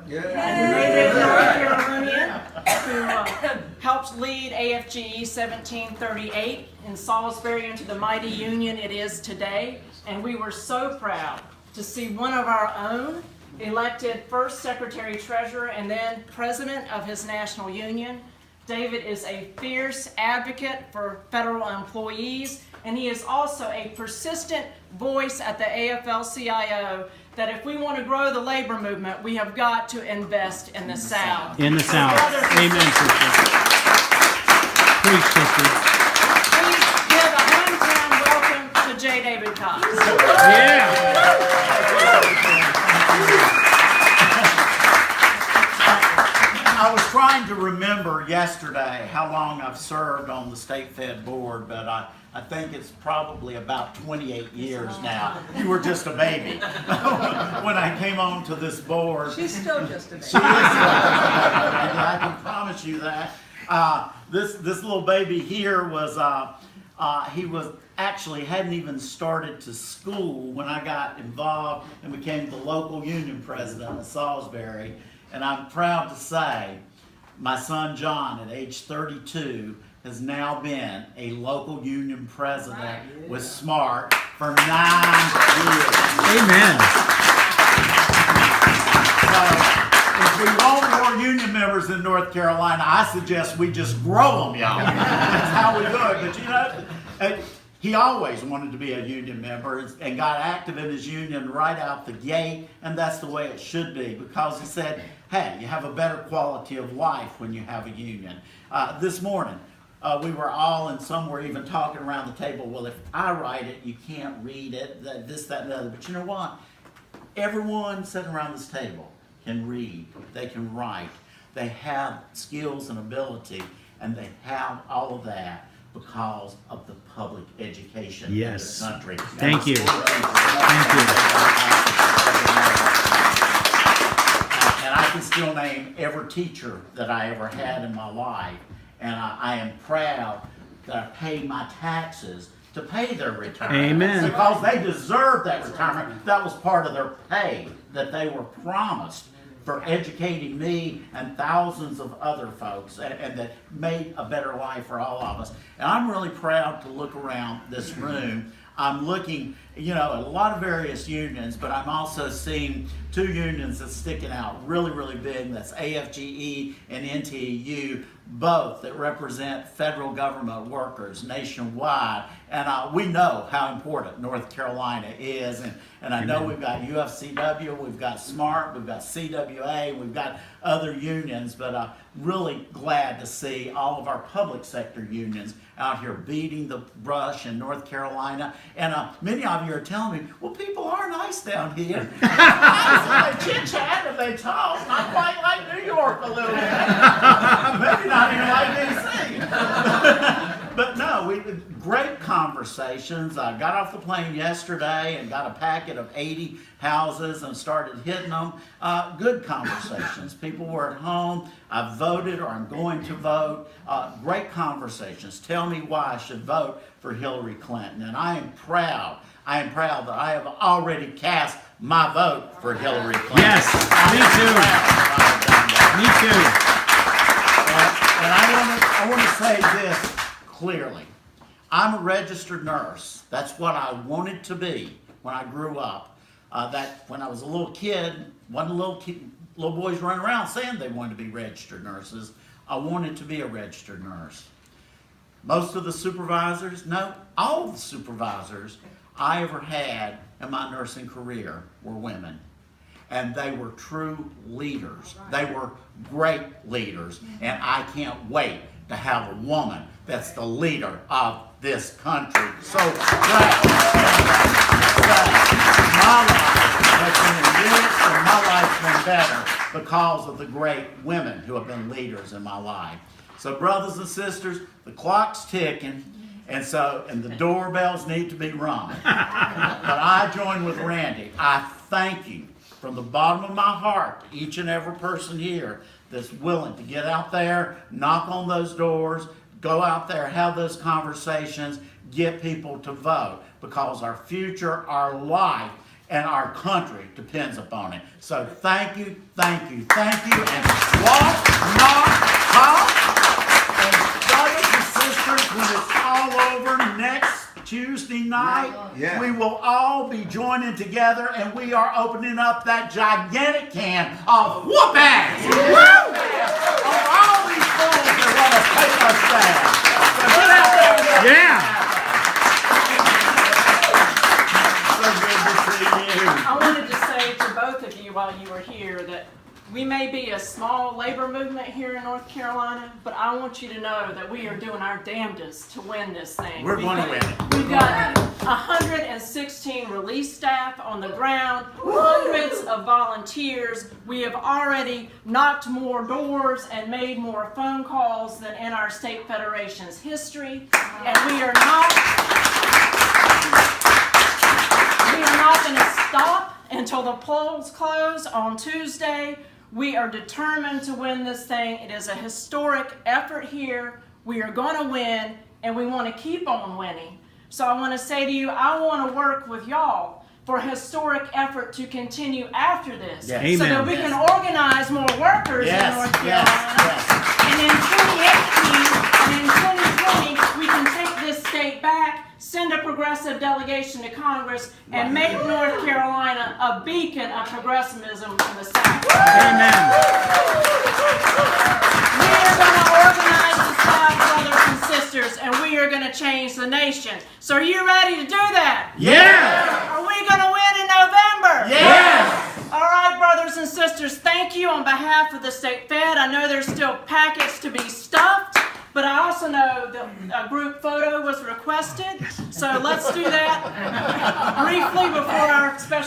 native North Carolinian who helped lead AFGE 1738 in Salisbury into the mighty union it is today. And we were so proud to see one of our own elected first Secretary Treasurer and then President of his national union. David is a fierce advocate for federal employees, and he is also a persistent voice at the AFL-CIO that if we want to grow the labor movement, we have got to invest in the South. In the South. Amen, sister. Preach, sister. Please give a hometown welcome to J. David Cox. Yeah. I was trying to remember yesterday how long I've served on the State Fed Board, but I think it's probably about 28 years now. You were just a baby when I came on to this board. She's still just a baby. She is I can promise you that. This little baby here was, he was actually hadn't even started to school when I got involved and became the local union president of Salisbury. And I'm proud to say my son John, at age 32, has now been a local union president with SMART for 9 years. Amen. So, if we want more union members in North Carolina, I suggest we just grow them, y'all. That's how we do it. But you know, he always wanted to be a union member and got active in his union right out the gate, and that's the way it should be, because he said, hey, you have a better quality of life when you have a union. This morning, we were all, and some were even talking around the table, well, if I write it, you can't read it, this, that, and the other. But you know what? Everyone sitting around this table can read, they can write, they have skills and ability, and they have all of that because of the public education in this country. Thank you. Thank you. And I can still name every teacher that I ever had in my life, and I am proud that I paid my taxes to pay their retirement. Amen. Because they deserved that retirement. That was part of their pay that they were promised for educating me and thousands of other folks, and that made a better life for all of us. And I'm really proud to look around this room. I'm looking, you know, at a lot of various unions, but I'm also seeing two unions that's sticking out really, really big. That's AFGE and NTEU, both that represent federal government workers nationwide. And we know how important North Carolina is. And I know we've got UFCW, we've got SMART, we've got CWA, we've got other unions, but really glad to see all of our public sector unions out here beating the brush in North Carolina. And many of you are telling me, well, people are nice down here. They chit-chat and they talk, not quite like New York a little bit. Maybe not even like DC. But no, great conversations. I got off the plane yesterday and got a packet of 80 houses and started hitting them. Good conversations. People were at home. I voted, or I'm going to vote. Great conversations. Tell me why I should vote for Hillary Clinton. And I am proud that I have already cast my vote for Hillary Clinton. Yes, me too. Me too. And I want to say this clearly. I'm a registered nurse. That's what I wanted to be when I grew up. That when I was a little kid, wasn't little boys running around saying they wanted to be registered nurses. I wanted to be a registered nurse. Most of the supervisors, no, all of the supervisors I ever had in my nursing career were women. And they were true leaders. They were great leaders. And I can't wait to have a woman that's the leader of this country. So proud. My life has been enriched and my life's been better because of the great women who have been leaders in my life. So brothers and sisters, the clock's ticking, and the doorbells need to be rung. But I join with Randy. I thank you from the bottom of my heart, each and every person here that's willing to get out there, knock on those doors, go out there, have those conversations, get people to vote, because our future, our life, and our country depends upon it. So thank you, thank you, thank you, and walk, knock, hop, and brothers and sisters, when it's all over next Tuesday night, Yeah. we will all be joining together, and we are opening up that gigantic can of whoop ass! Woo! Of all these fools that want to take us down. So get out there and get Yeah. so good to see you. I wanted to say to both of you while you were here that we may be a small labor movement here in North Carolina, but I want you to know that we are doing our damnedest to win this thing. We're going to win it. We've got 116 relief staff on the ground, hundreds of volunteers. We have already knocked more doors and made more phone calls than in our state federation's history, and we are not going to stop until the polls close on Tuesday. We are determined to win this thing. It is a historic effort here. We are going to win, and we want to keep on winning. So I want to say to you, I want to work with y'all for a historic effort to continue after this, Yes. so that Amen. we can organize more workers in North Carolina. And in 2018 and in 2020, we can take this state back, send a progressive delegation to Congress, and make North Carolina a beacon of progressivism in the South. Amen. We are going to organize the South, brothers and sisters, and we are going to change the nation. So are you ready to do that? Yeah. Are we going to win in November? Yes! All right, brothers and sisters, thank you on behalf of the state Fed. I know there's still packets to be stuffed, but I also know that a group photo was requested. So let's do that briefly before our special